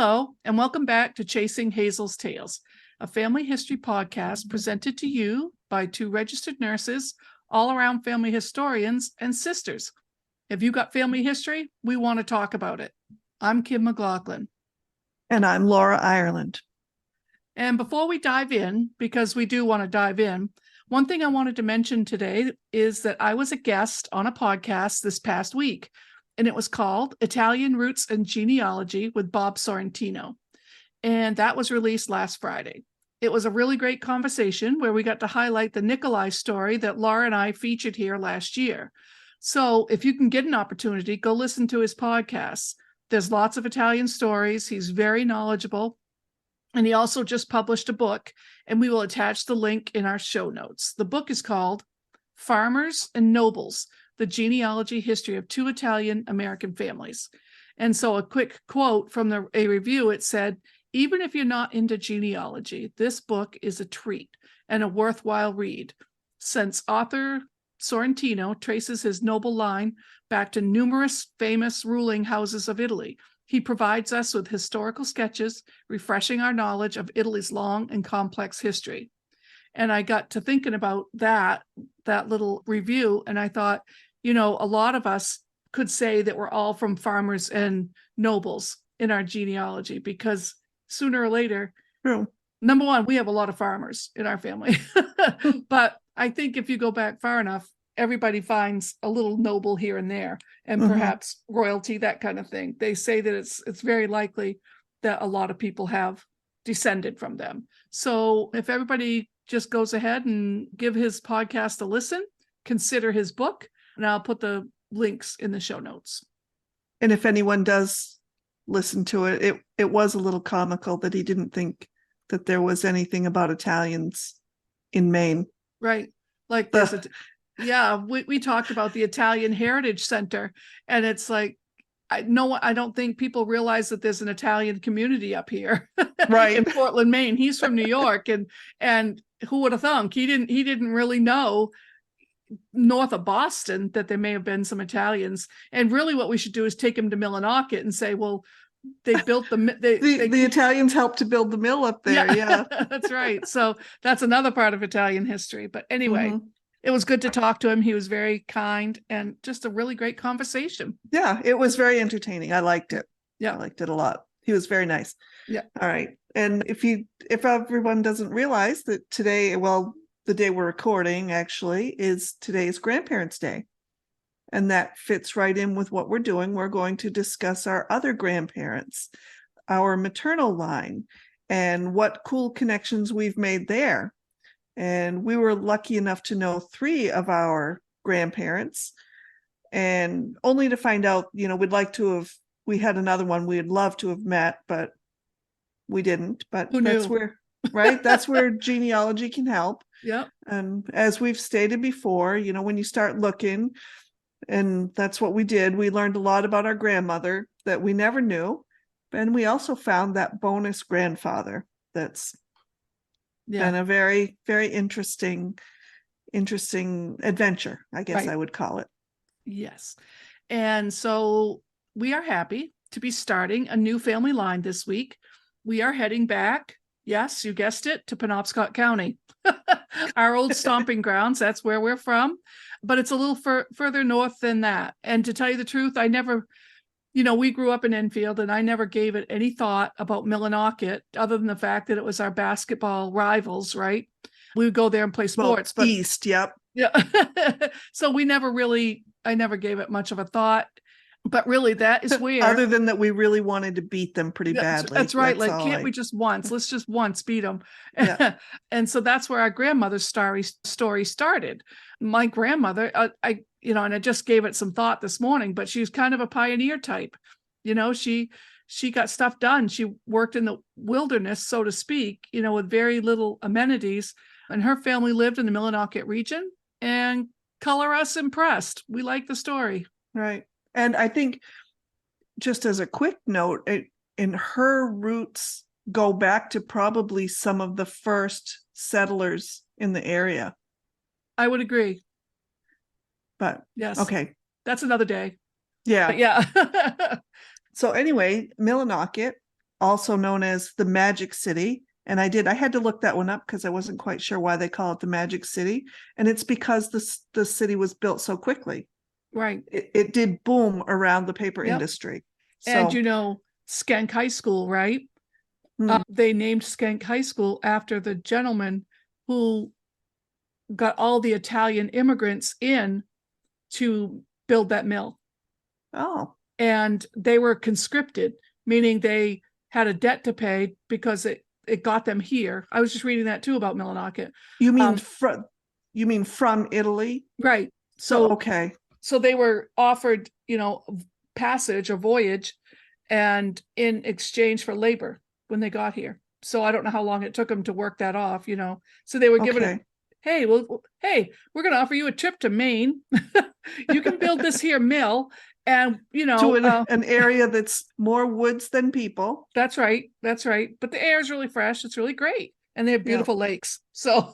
Hello, and welcome back to Chasing Hazel's Tales, a family history podcast presented to you by two registered nurses, all-around family historians, and sisters. If you got family history, we want to talk about it. I'm Kim McLaughlin. And I'm Laura Ireland. And before we dive in, because we do want to dive in, one thing I wanted to mention today is that I was a guest on a podcast this past week, and it was called Italian Roots and Genealogy with Bob Sorrentino. And that was released last Friday. It was a really great conversation where we got to highlight the Nikolai story that Laura and I featured here last year. So if you can get an opportunity, go listen to his podcasts. There's lots of Italian stories. He's very knowledgeable. And he also just published a book, and we will attach the link in our show notes. The book is called Farmers and Nobles, The Genealogy History of Two Italian American Families. And so a quick quote from a review, it said, "Even if you're not into genealogy, this book is a treat and a worthwhile read, since author Sorrentino traces his noble line back to numerous famous ruling houses of Italy. He provides us with historical sketches, refreshing our knowledge of Italy's long and complex history." And I got to thinking about that little review, and I thought, a lot of us could say that we're all from farmers and nobles in our genealogy, because sooner or later, True. Number one, we have a lot of farmers in our family. But I think if you go back far enough, everybody finds a little noble here and there, and perhaps royalty, that kind of thing. They say that it's very likely that a lot of people have descended from them. So if everybody just goes ahead and give his podcast a listen, consider his book, and I'll put the links in the show notes. And if anyone does listen to it, it was a little comical that he didn't think that there was anything about Italians in Maine. Right. Like we talked about the Italian Heritage Center, and it's like, I don't think people realize that there's an Italian community up here, right, in Portland, Maine. He's from New York, and who would have thunk? He didn't really know north of Boston that there may have been some Italians. And really, what we should do is take him to Millinocket and say, well, they built the Italians helped to build the mill up there. Yeah. That's right. So that's another part of Italian history. But anyway. It was good to talk to him. He was very kind, and just a really great conversation. Yeah, it was very entertaining. I liked it. Yeah, I liked it a lot. He was very nice. Yeah. All right. And if everyone doesn't realize that today, well, the day we're recording actually is today's Grandparents' Day. And that fits right in with what we're doing. We're going to discuss our other grandparents, our maternal line, and what cool connections we've made there. And we were lucky enough to know 3 of our grandparents, and only to find out, we had another one we'd love to have met, but we didn't. But that's where, right? That's where genealogy can help. Yeah. And as we've stated before, when you start looking, and that's what we did, we learned a lot about our grandmother that we never knew. And we also found that bonus grandfather that's and a very, very interesting adventure, I guess. Right. I would call it. Yes. And so we are happy to be starting a new family line this week. We are heading back, yes, you guessed it, to Penobscot County, our old stomping grounds. That's where we're from, but it's a little further north than that. And to tell you the truth, I never... we grew up in Enfield, and I never gave it any thought about Millinocket, other than the fact that it was our basketball rivals, right? We would go there and play sports. But East, yep. Yeah. So I never gave it much of a thought. But really, that is where... Other than that, we really wanted to beat them pretty badly. That's right. Can't we just once? Let's just once beat them. Yeah. And so that's where our grandmother's story started. My grandmother, and I just gave it some thought this morning, but she was kind of a pioneer type. She got stuff done. She worked in the wilderness, so to speak, with very little amenities. And her family lived in the Millinocket region, and color us impressed. We like the story. Right. And I think, just as a quick note, in her roots go back to probably some of the first settlers in the area. I would agree. But yes. Okay. That's another day. Yeah. But yeah. So anyway, Millinocket also known as the Magic City. And I had to look that one up because I wasn't quite sure why they call it the Magic City. And it's because the city was built so quickly. Right. It did boom around the paper Yep. industry. And So, Skank High School, right? hmm, They named Skank High School after the gentleman who got all the Italian immigrants in to build that mill. oh, And they were conscripted, meaning they had a debt to pay because it got them here. I was just reading that too about Millinocket. you mean from Italy? Right. So, So okay. so they were offered, passage or voyage and in exchange for labor when they got here. So I don't know how long it took them to work that off, So they were given it, Okay. hey, we're going to offer you a trip to Maine. You can build this here mill and, To an area that's more woods than people. that's right. That's right. But the air is really fresh. It's really great. And they have Yeah. beautiful lakes. So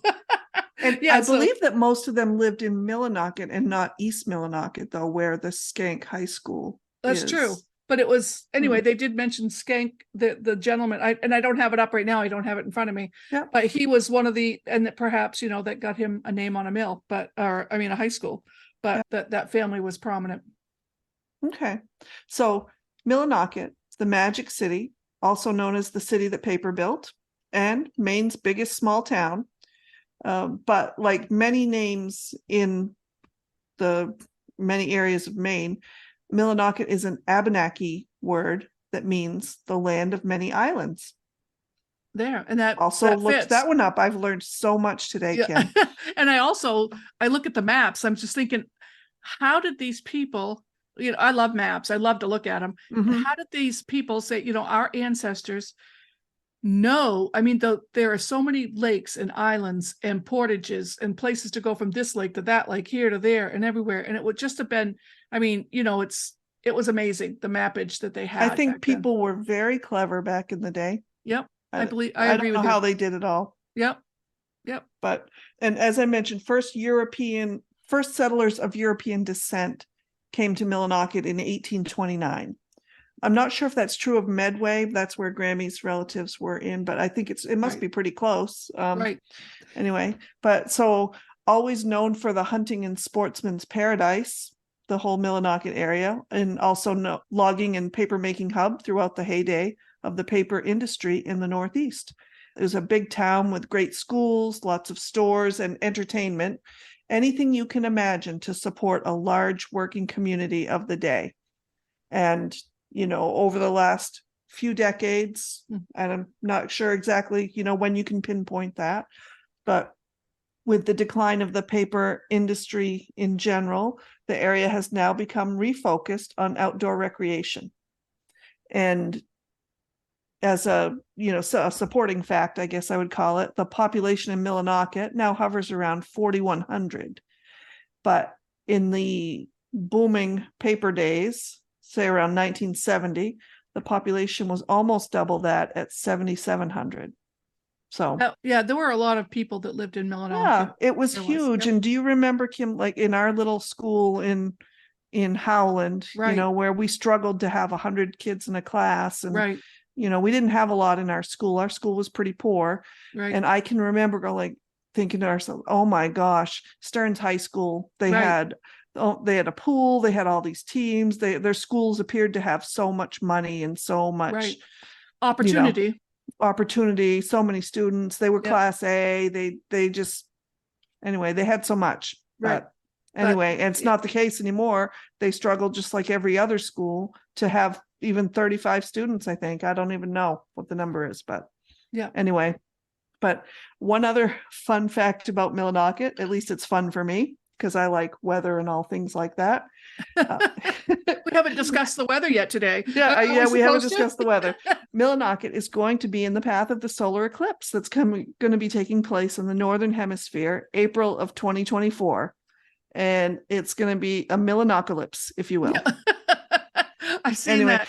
And yeah, I believe that most of them lived in Millinocket and not East Millinocket, though, where the Skank High School that's is. true. But it was anyway, they did mention Skank, the gentleman. I don't have it up right now. I don't have it in front of me. Yeah. But he was one of and that perhaps, that got him a name on a mill, a high school. But that family was prominent. Okay. So Millinocket, the Magic City, also known as the city that paper built, and Maine's biggest small town. But like many names in the many areas of Maine, Millinocket is an Abenaki word that means the land of many islands. There. And that Also that looked fits. that one up. I've learned so much today, Yeah. Kim. And I look at the maps. I'm just thinking, how did these people, I love maps. I love to look at them. Mhm. How did these people say, our ancestors know? I mean, there are so many lakes and islands and portages and places to go from this lake to that lake, here to there and everywhere. And it would just have been, it was amazing, the mappage that they had. I think people were very clever back in the day. Yep. I agree don't know with how you. they did it all. Yep. Yep. But, and as I mentioned, first settlers of European descent came to Millinocket in 1829. I'm not sure if that's true of Medway. That's where Grammy's relatives were in, but I think it must Right. be pretty close. Right. Anyway, but so always known for the hunting and sportsman's paradise, the whole Millinocket area, and also logging and paper making hub throughout the heyday of the paper industry in the Northeast. It was a big town with great schools, lots of stores and entertainment, anything you can imagine to support a large working community of the day. And, over the last few decades, and I'm not sure exactly, when you can pinpoint that, but with the decline of the paper industry in general, the area has now become refocused on outdoor recreation. And as a supporting fact, I guess I would call it, the population in Millinocket now hovers around 4,100. But in the booming paper days, say around 1970, the population was almost double that at 7,700. So there were a lot of people that lived in Millinocket. Yeah, it was huge. Yep. And do you remember, Kim, like in our little school in Howland, right. Where we struggled to have 100 kids in a class, and right. We didn't have a lot in our school. Our school was pretty poor. Right. And I can remember thinking to ourselves, oh my gosh, Stearns High School, they had a pool, they had all these teams, their schools appeared to have so much money and so much opportunity, so many students. They were class A. They just, anyway, they had so much. Right. But anyway, and it's not the case anymore. They struggle just like every other school to have even 35 students, I think. I don't even know what the number is, but anyway. But one other fun fact about Millinocket, at least it's fun for me, because I like weather and all things like that. We haven't discussed the weather yet today. We haven't discussed the weather. Millinocket is going to be in the path of the solar eclipse that's going to be taking place in the Northern Hemisphere, April of 2024. And it's going to be a Millinocalypse, if you will. I've seen that.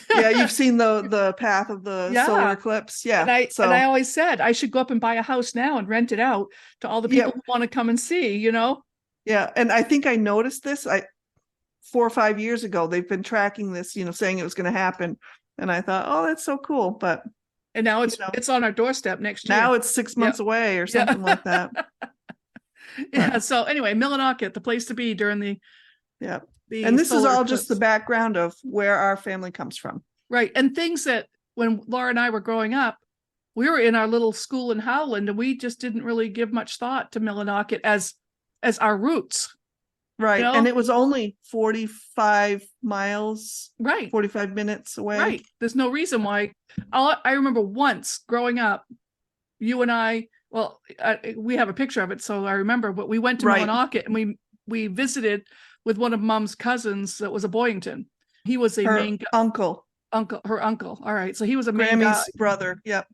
You've seen the path of the solar eclipse. Yeah. And I always said I should go up and buy a house now and rent it out to all the people who want to come and see, Yeah. And I think I noticed this 4 or 5 years ago. They've been tracking this, saying it was going to happen. And I thought, oh, that's so cool. But And now you know, it's on our doorstep next year. now it's 6 months away or something like that. Yeah. So anyway, Millinocket, the place to be during Yeah. the And this is solar all just the eclipse. background of where our family comes from. Right. And things that when Laura and I were growing up, we were in our little school in Howland, and we just didn't really give much thought to Millinocket as our roots. Right. You know? And it was only 45 miles, Right. 45 minutes away. Right. There's no reason why. I remember once growing up, you and I, well, we have a picture of it, so I remember, but we went to Right. Millinocket and we visited with one of Mom's cousins that was a Boyington. He was a Her Maine uncle. her uncle. All right. So he was a Maine Grammy's guide. brother. Yep.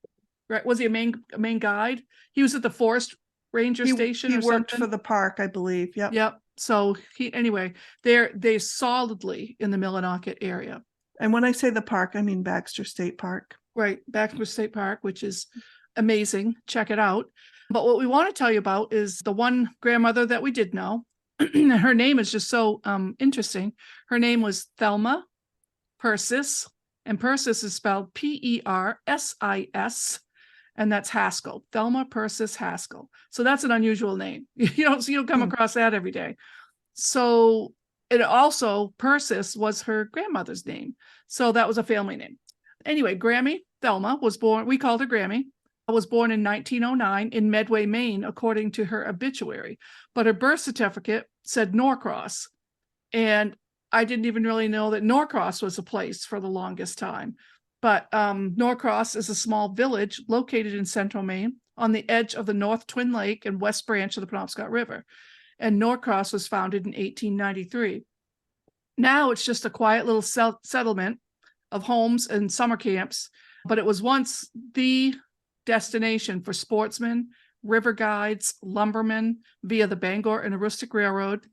Right. Was he a Maine guide? He was at the forest ranger station He or worked something. for the park, I believe. Yep. Yep. So anyway, they're solidly in the Millinocket area. And when I say the park, I mean Baxter State Park. Right. Baxter State Park, which is amazing. Check it out. But what we want to tell you about is the one grandmother that we did know. Her name is just so interesting. Her name was Thelma Persis, and Persis is spelled Persis, and that's Haskell. Thelma Persis Haskell. So that's an unusual name. You don't come across that every day. So it also, Persis was her grandmother's name. So that was a family name. Anyway, Grammy Thelma was born, we called her Grammy, was born in 1909 in Medway, Maine, according to her obituary. But her birth certificate said Norcross. And I didn't even really know that Norcross was a place for the longest time. But Norcross is a small village located in central Maine on the edge of the North Twin Lake and West Branch of the Penobscot River. And Norcross was founded in 1893. Now it's just a quiet little settlement of homes and summer camps, but it was once the destination for sportsmen, river guides, lumbermen via the Bangor and Aroostook Railroad,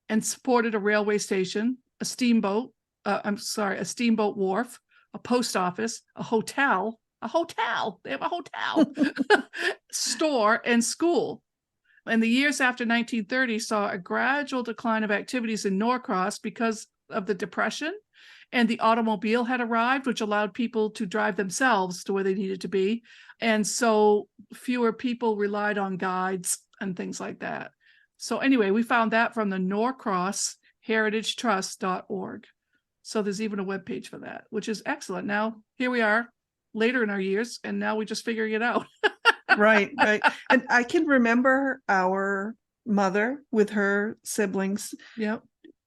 and supported a railway station, a steamboat wharf, a post office, a hotel, they have a hotel, store, and school. And the years after 1930 saw a gradual decline of activities in Norcross because of the Depression, and the automobile had arrived, which allowed people to drive themselves to where they needed to be. And so fewer people relied on guides and things like that. So anyway, we found that from the norcrossheritagetrust.org. So there's even a webpage for that, which is excellent. Now, here we are later in our years, and now we're just figuring it out. Right. And I can remember our mother with her siblings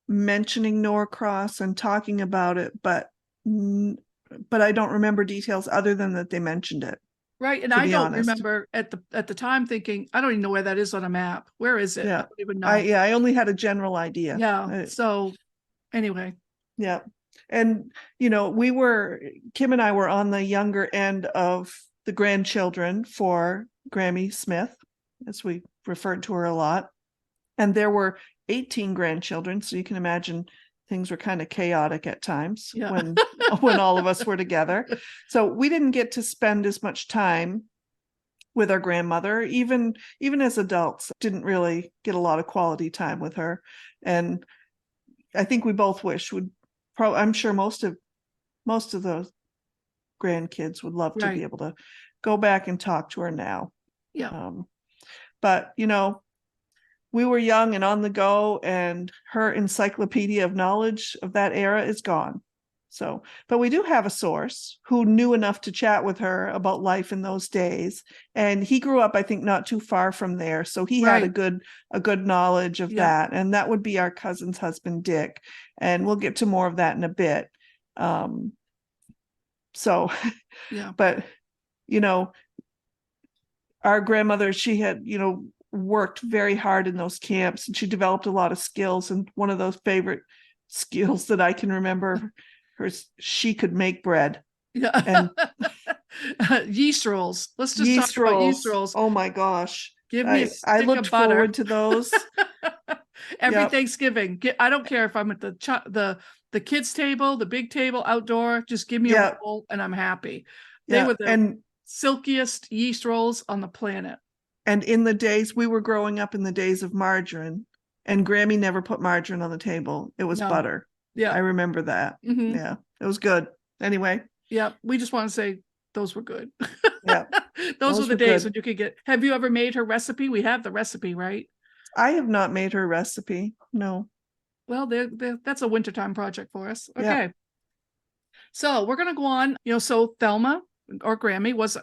mentioning Norcross and talking about it, but I don't remember details other than that they mentioned it. Right. And I don't remember at the time thinking, I don't even know where that is on a map. Where is it? Yeah. I don't even know. I only had a general idea. Yeah. So anyway. Yeah. And, Kim and I were on the younger end of the grandchildren for Grammy Smith, as we referred to her a lot. And there were 18 grandchildren. So you can imagine things were kind of chaotic at times when all of us were together. So we didn't get to spend as much time with our grandmother, even as adults, didn't really get a lot of quality time with her. And I think we both wish I'm sure most of those grandkids would love to be able to go back and talk to her now. Yeah. But we were young and on the go, and her encyclopedia of knowledge of that era is gone. So, but we do have a source who knew enough to chat with her about life in those days. And he grew up, I think, not too far from there. So he had a good knowledge of that. And that would be our cousin's husband, Dick. And we'll get to more of that in a bit. But, our grandmother, she had, worked very hard in those camps, and she developed a lot of skills. And one of those favorite skills that I can remember she could make bread. Yeah. And yeast rolls. Let's just talk about yeast rolls. Oh my gosh. Give me a stick I looked of butter. forward to those. Every Thanksgiving. I don't care if I'm at the kids table, the big table, outdoor, just give me a roll and I'm happy. They were the silkiest yeast rolls on the planet. And in the days we were growing up, in the days of margarine, and Grammy never put margarine on the table. It was butter. Yeah. I remember that. Mm-hmm. Yeah. It was good. Anyway. Yeah. We just want to say those were good. Yeah. Those were Those the were days good. when you could get, have you ever made her recipe? We have the recipe, right? I have not made her recipe. No. Well, that's a wintertime project for us. Yeah. Okay. So we're going to go on, so Thelma or Grammy was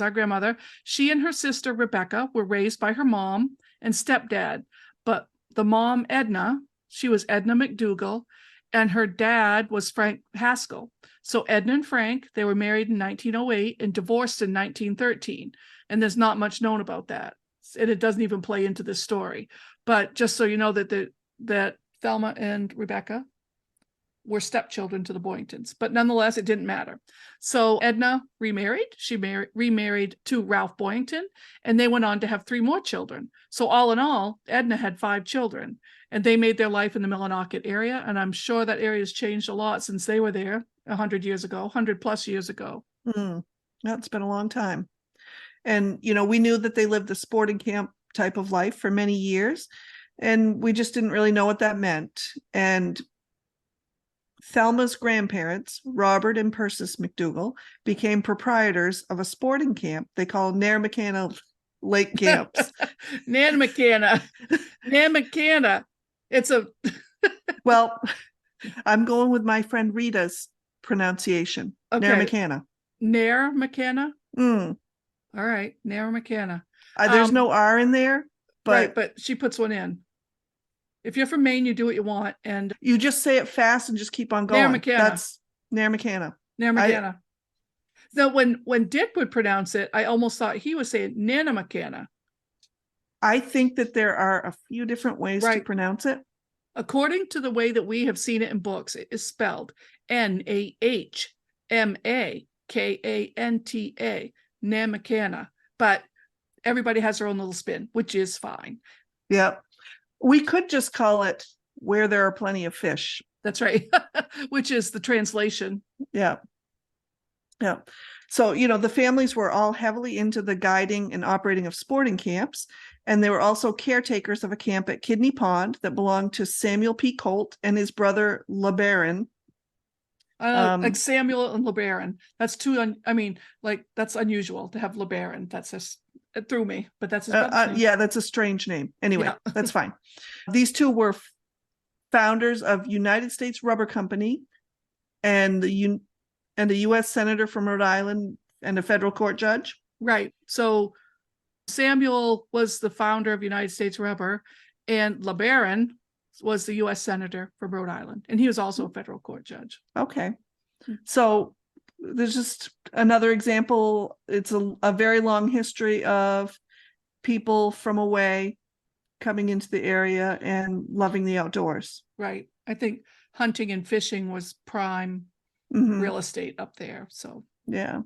our grandmother. She and her sister, Rebecca, were raised by her mom and stepdad. But the mom, Edna, she was Edna McDougall, and her dad was Frank Haskell. So Edna and Frank, they were married in 1908 and divorced in 1913. And there's not much known about that. And it doesn't even play into this story. But just so you know that Thelma and Rebecca were stepchildren to the Boyingtons, but nonetheless, it didn't matter. So Edna remarried. She remarried to Ralph Boyington, and they went on to have 3 more children. So all in all, Edna had 5 children, and they made their life in the Millinocket area. And I'm sure that area has changed a lot since they were there 100 years ago, 100 plus years ago. That's been a long time. And, we knew that they lived the sporting camp type of life for many years, and we just didn't really know what that meant. And Thelma's grandparents, Robert and Persis McDougall, became proprietors of a sporting camp they call Narragansett Lake Camps. Nanamacana. It's a Well, I'm going with my friend Rita's pronunciation. Okay. Narragansett. All right, Narragansett. There's no R in there, but right, but she puts one in. If you're from Maine, you do what you want, and you just say it fast and just keep on going. That's Narragansett. So when Dick would pronounce it, I almost thought he was saying Nanamacana. I think that there are a few different ways to pronounce it. According to the way that we have seen it in books, it is spelled Nahmakanta, Namacana. But everybody has their own little spin, which is fine. Yeah. We could just call it Where There Are Plenty of Fish. That's right. Which is the translation. Yeah. Yeah. So, the families were all heavily into the guiding and operating of sporting camps. And they were also caretakers of a camp at Kidney Pond that belonged to Samuel P. Colt and his brother LeBaron. Like Samuel and LeBaron. That's that's unusual to have LeBaron. That's just, it threw me, but that's his brother's name. Yeah, that's a strange name. Anyway, that's fine. These two were founders of United States Rubber Company and a U.S. senator from Rhode Island and a federal court judge. Right. So Samuel was the founder of United States Rubber, and LeBaron was the U.S. senator from Rhode Island, and he was also a federal court judge. Okay. So there's just another example. It's a very long history of people from away coming into the area and loving the outdoors. Right. I think hunting and fishing was prime real estate up there. So yeah.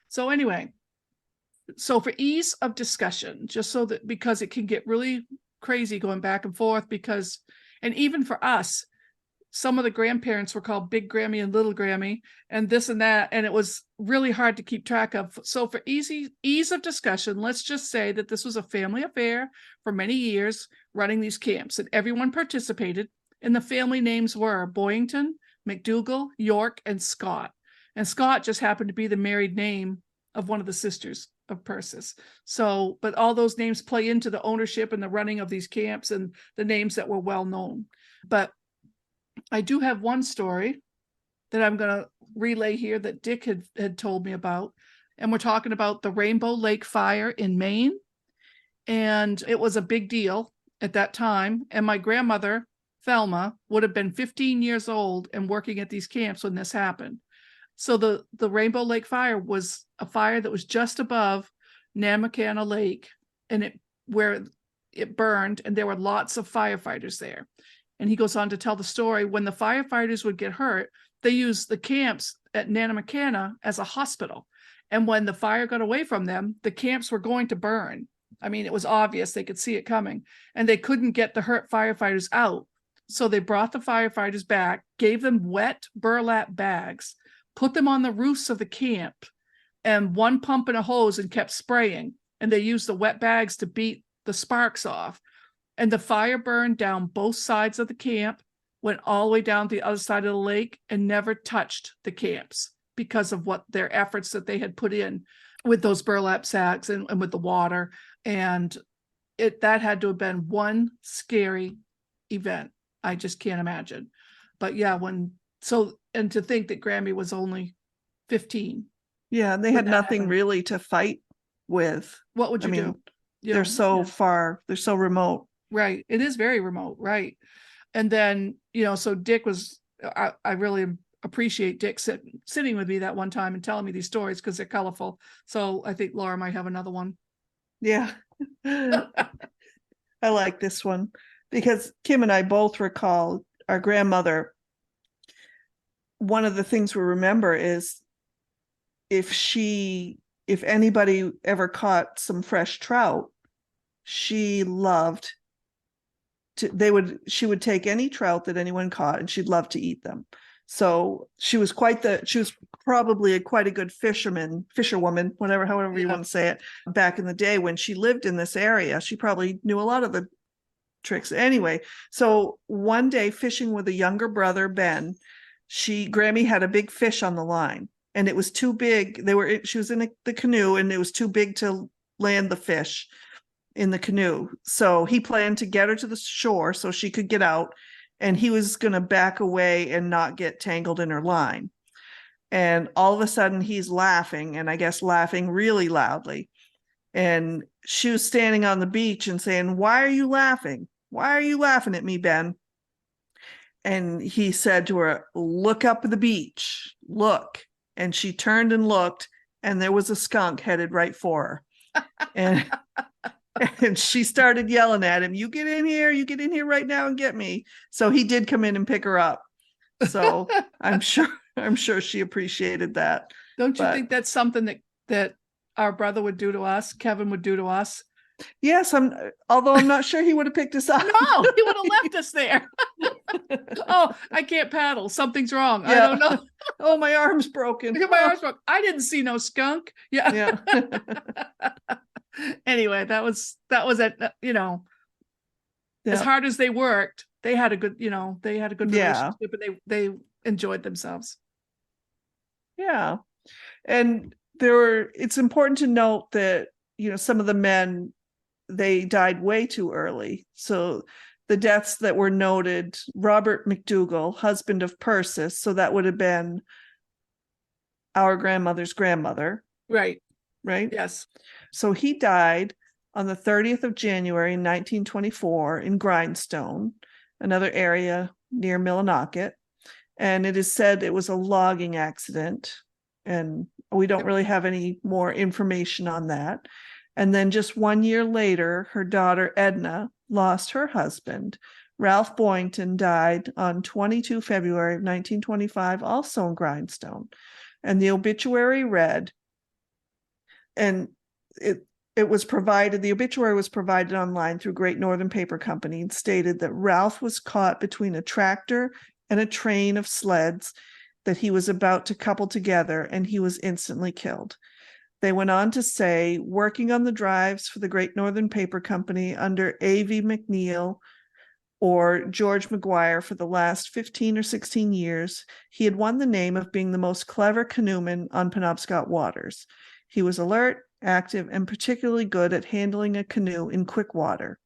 So anyway, so for ease of discussion, just so that, because it can get really crazy going back and forth, and even for us, some of the grandparents were called Big Grammy and Little Grammy and this and that, and it was really hard to keep track of. So for ease of discussion, let's just say that this was a family affair for many years running these camps, and everyone participated, and the family names were Boyington, McDougall, York, and Scott. And Scott just happened to be the married name of one of the sisters of Persis. So, but all those names play into the ownership and the running of these camps and the names that were well known. But I do have one story that I'm going to relay here that Dick had told me about. And we're talking about the Rainbow Lake Fire in Maine. And it was a big deal at that time. And my grandmother, Thelma, would have been 15 years old and working at these camps when this happened. So the Rainbow Lake Fire was a fire that was just above Namacana Lake, and where it burned, and there were lots of firefighters there. And he goes on to tell the story, when the firefighters would get hurt, they used the camps at Namacana as a hospital. And when the fire got away from them, the camps were going to burn. I mean, it was obvious, they could see it coming, and they couldn't get the hurt firefighters out. So they brought the firefighters back, gave them wet burlap bags, put them on the roofs of the camp, and one pump and a hose, and kept spraying. And they used the wet bags to beat the sparks off. And the fire burned down both sides of the camp. went all the way down the other side of the lake and never touched the camps because of what their efforts that they had put in with those burlap sacks and with the water. And that had to have been one scary event. I just can't imagine. But yeah, and to think that Grammy was only 15. Yeah, and they had nothing really to fight with. What would you do? They're so far, they're so remote. Right. It is very remote. Right. And then, so Dick I really appreciate Dick sitting with me that one time and telling me these stories because they're colorful. So I think Laura might have another one. Yeah. I like this one because Kim and I both recall our grandmother. One of the things we remember is if anybody ever caught some fresh trout, she loved she would take any trout that anyone caught and she'd love to eat them. So she was probably quite a good fisherwoman, however you want to say it. Back in the day when she lived in this area, she probably knew a lot of the tricks. Anyway, so one day fishing with a younger brother, Ben, Grammy had a big fish on the line and it was too big. She was in the canoe and it was too big to land the fish in the canoe. So he planned to get her to the shore so she could get out, and he was going to back away and not get tangled in her line. And all of a sudden he's laughing, and I guess laughing really loudly. And she was standing on the beach and saying, "Why are you laughing? Why are you laughing at me, Ben?" And he said to her, "Look up at the beach, look." And she turned and looked, and there was a skunk headed right for her. And she started yelling at him, you get in here right now and get me." So he did come in and pick her up. So I'm sure she appreciated that. Don't you think that's something that our brother would do to us, Kevin would do to us? Yes, although I'm not sure he would have picked us up. No, he would have left us there. Oh, I can't paddle. Something's wrong. Yeah. I don't know. Oh, my arm's broken. My arm's broken. I didn't see no skunk. Yeah. Anyway, that was it. As hard as they worked, they had a good relationship, and they enjoyed themselves. Yeah. And it's important to note that, some of the men, they died way too early. So the deaths that were noted, Robert McDougall, husband of Persis, so that would have been our grandmother's grandmother. Right. Yes. So he died on the 30th of January, 1924 in Grindstone, another area near Millinocket. And it is said it was a logging accident. And we don't really have any more information on that. And then just 1 year later, her daughter Edna lost her husband. Ralph Boynton died on 22 February of 1925, also in Grindstone. And the obituary read, and the obituary was provided online through Great Northern Paper Company, and stated that Ralph was caught between a tractor and a train of sleds that he was about to couple together, and he was instantly killed. They went on to say, working on the drives for the Great Northern Paper Company under A.V. McNeil or George McGuire for the last 15 or 16 years, he had won the name of being the most clever canoeman on Penobscot waters. He was alert, active, and particularly good at handling a canoe in quick water.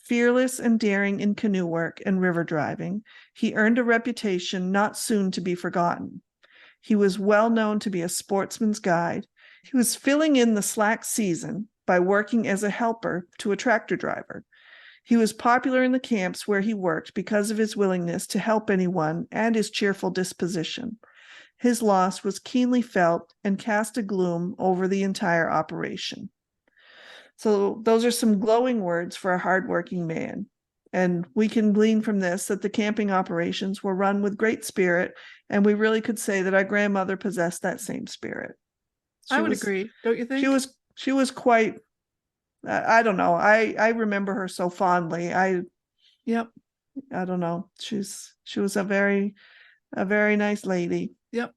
Fearless and daring in canoe work and river driving, he earned a reputation not soon to be forgotten. He was well known to be a sportsman's guide. He was filling in the slack season by working as a helper to a tractor driver. He was popular in the camps where he worked because of his willingness to help anyone and his cheerful disposition. His loss was keenly felt and cast a gloom over the entire operation. So those are some glowing words for a hardworking man. And we can glean from this that the camping operations were run with great spirit, and we really could say that our grandmother possessed that same spirit. I would agree. Don't you think? She was quite, I don't know. I remember her so fondly. I don't know. She was a very nice lady. Yep.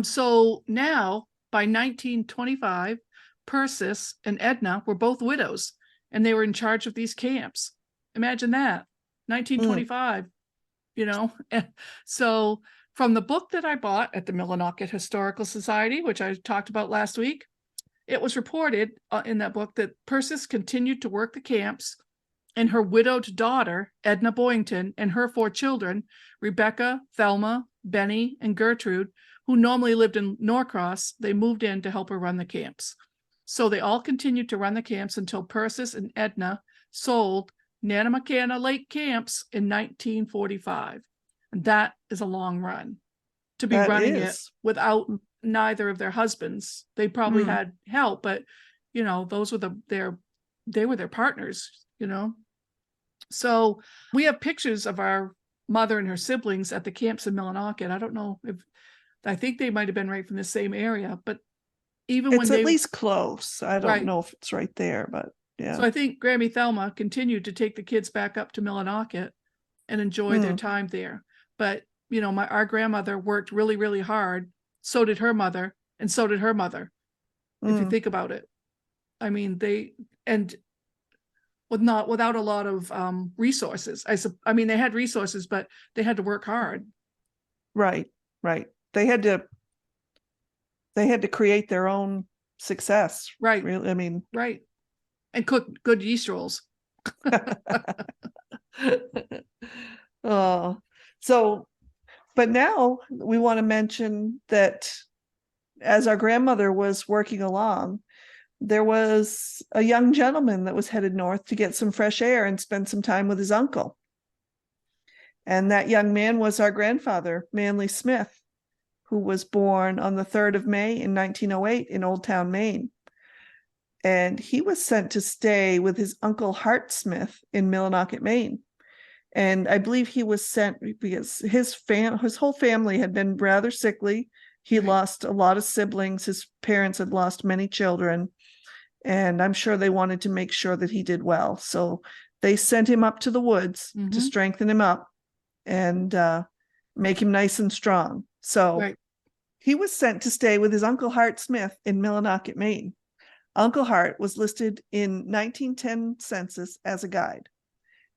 So now by 1925, Persis and Edna were both widows, and they were in charge of these camps. Imagine that. 1925. you know. So from the book that I bought at the Millinocket Historical Society, which I talked about last week, it was reported in that book that Persis continued to work the camps, and her widowed daughter, Edna Boyington, and her 4 children, Rebecca, Thelma, Benny, and Gertrude, who normally lived in Norcross, they moved in to help her run the camps. So they all continued to run the camps until Persis and Edna sold Nanamacana Lake Camps in 1945. And that is a long run to be That running it is. without neither of their husbands. They probably had help, but you know, those were they were their partners, you know. So we have pictures of our mother and her siblings at the camps in Millinocket. I don't know if, I think they might have been right from the same area, but even when It's they at least close. I don't right. know if it's right there, but yeah. So I think Grammy Thelma continued to take the kids back up to Millinocket and enjoy their time there. But you know, our grandmother worked really, really hard. So did her mother, and so did her mother. If you think about it, I mean, without a lot of resources. I mean, they had resources, but they had to work hard. Right. They had to create their own success. Right. Really, I mean, right. And cook good yeast rolls. Oh, so, but now we want to mention that as our grandmother was working along, there was a young gentleman that was headed north to get some fresh air and spend some time with his uncle. And that young man was our grandfather, Manley Smith, who was born on the 3rd of May in 1908 in Old Town, Maine. And he was sent to stay with his uncle Hart Smith in Millinocket, Maine. And I believe he was sent because his whole family had been rather sickly. He lost a lot of siblings. His parents had lost many children. And I'm sure they wanted to make sure that he did well. So they sent him up to the woods to strengthen him up and make him nice and strong. So he was sent to stay with his Uncle Hart Smith in Millinocket, Maine. Uncle Hart was listed in 1910 census as a guide.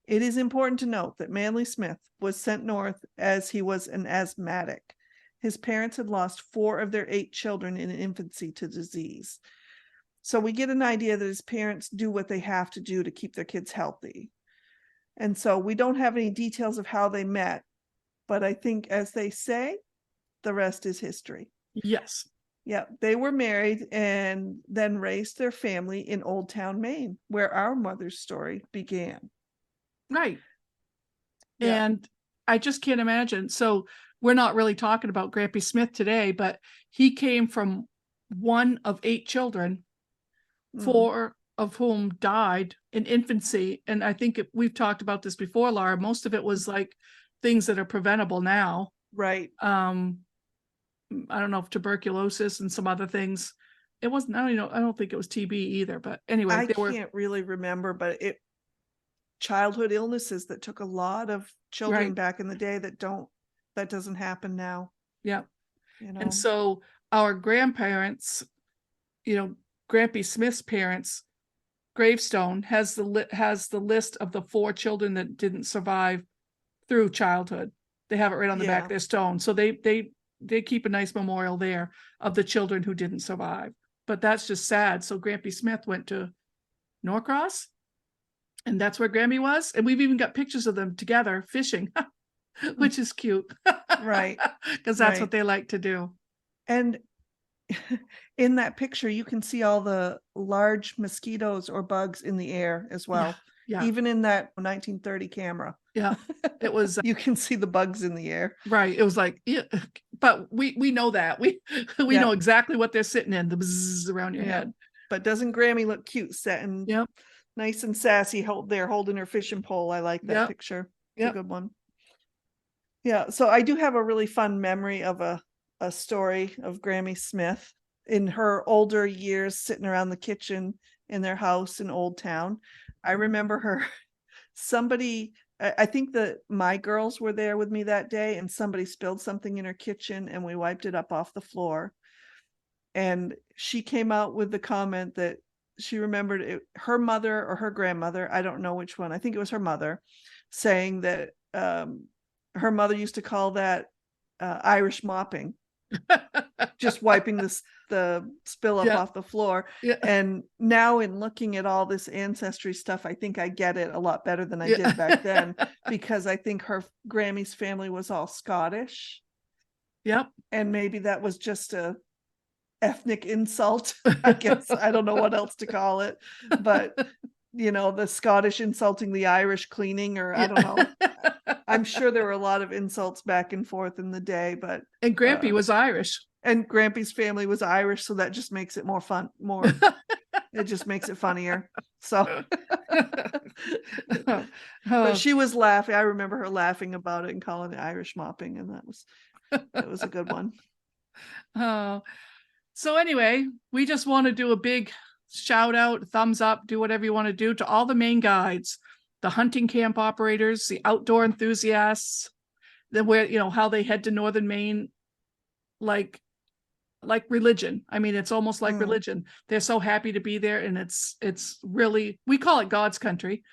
It is important to note that Manley Smith was sent north as he was an asthmatic. His parents had lost 4 of their 8 children in infancy to disease. So we get an idea that his parents do what they have to do to keep their kids healthy. And so we don't have any details of how they met, but I think, as they say, the rest is history. Yes. Yeah, they were married and then raised their family in Old Town, Maine, where our mother's story began. Right. Yeah. And I just can't imagine. So we're not really talking about Grampy Smith today, but he came from one of 8 children, 4 of whom died in infancy. And I think we've talked about this before, Laura. Most of it was like things that are preventable now. Right. I don't know if tuberculosis and some other things. It wasn't, I don't think it was TB either, but anyway. I can't really remember, but childhood illnesses that took a lot of children back in the day that doesn't happen now. Yeah. You know? And so our grandparents, Grampy Smith's parents' gravestone has the list of the 4 children that didn't survive through childhood. They have it right on the back of their stone. So they keep a nice memorial there of the children who didn't survive. But that's just sad. So Grampy Smith went to Norcross, and that's where Grammy was. And we've even got pictures of them together fishing, which is cute. Right. Because that's what they like to do. And in that picture, you can see all the large mosquitoes or bugs in the air as well. Yeah. Even in that 1930 camera. Yeah. It was. You can see the bugs in the air. Right. It was like, yeah, but we know that. We know exactly what they're sitting in, the bzzz around your head. But doesn't Grammy look cute, sitting nice and sassy, holding her fishing pole? I like that picture. It's a good one. Yeah. So I do have a really fun memory of a story of Grammy Smith in her older years, sitting around the kitchen in their house in Old Town. I remember her, I think that my girls were there with me that day, and somebody spilled something in her kitchen and we wiped it up off the floor. And she came out with the comment that she remembered her mother or her grandmother, I don't know which one, I think it was her mother, saying that her mother used to call that Irish mopping, just wiping the spill up off the floor. Yeah. And now in looking at all this ancestry stuff, I think I get it a lot better than I did back then, because I think her Grammy's family was all Scottish. Yep. And maybe that was just a ethnic insult, I guess. I don't know what else to call it, but the Scottish insulting the Irish cleaning, or I don't know. I'm sure there were a lot of insults back and forth in the day, but and Grampy was Irish. And Grampy's family was Irish, so that just makes it more fun. It just makes it funnier. So but she was laughing. I remember her laughing about it and calling it Irish mopping, and that was a good one. Oh. So anyway, we just want to do a big shout out, thumbs up, do whatever you want to do to all the Maine guides, the hunting camp operators, the outdoor enthusiasts, how they head to northern Maine like religion. I mean, it's almost like religion. They're so happy to be there, and it's really, we call it God's country.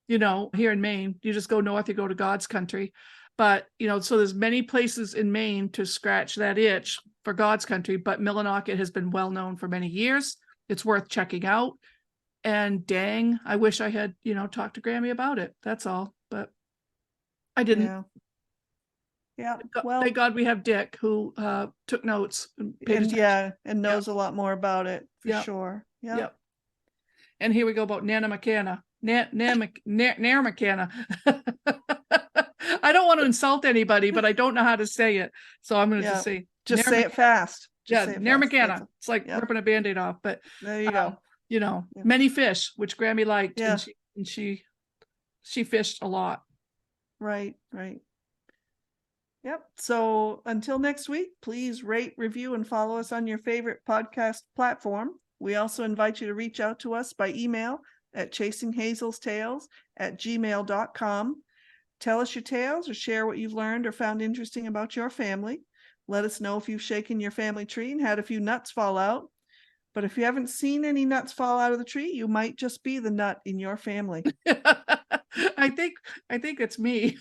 Here in Maine, you just go north, you go to God's country. But, so there's many places in Maine to scratch that itch for God's country, but Millinocket has been well known for many years. It's worth checking out. And dang, I wish I had, talked to Grammy about it. That's all. But I didn't. Yeah. Well, thank God we have Dick, who took notes and knows a lot more about it for sure. Yeah. Yep. And here we go about Nana McCanna. Nana McCanna. I don't want to insult anybody, but I don't know how to say it. So I'm going to just say. Just say it fast. Nana McCanna. It's like ripping a Band-Aid off. But there you go. Many fish, which Grammy liked. Yeah. And she fished a lot. Right. Yep. So until next week, please rate, review, and follow us on your favorite podcast platform. We also invite you to reach out to us by email at chasinghazelstales@gmail.com. Tell us your tales or share what you've learned or found interesting about your family. Let us know if you've shaken your family tree and had a few nuts fall out. But if you haven't seen any nuts fall out of the tree, you might just be the nut in your family. I think it's me.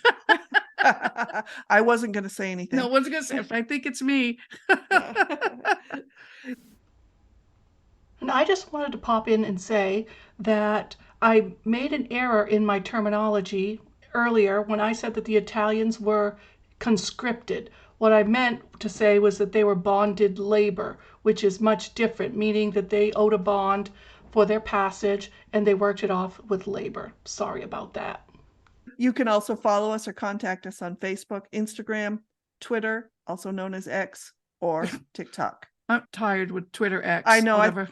I wasn't going to say anything. No, I wasn't going to say. I think it's me. And I just wanted to pop in and say that I made an error in my terminology earlier when I said that the Italians were conscripted. What I meant to say was that they were bonded labor, which is much different, meaning that they owed a bond for their passage and they worked it off with labor. Sorry about that. You can also follow us or contact us on Facebook, Instagram, Twitter, also known as X, or TikTok. I'm tired with Twitter, X. I know. Whatever.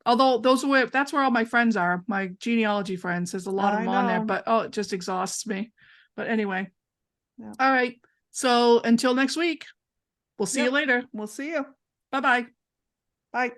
Although that's where all my friends are, my genealogy friends. There's a lot of them on there, but it just exhausts me. But anyway. Yeah. All right. So until next week, we'll see you later. We'll see you. Bye-bye. Bye.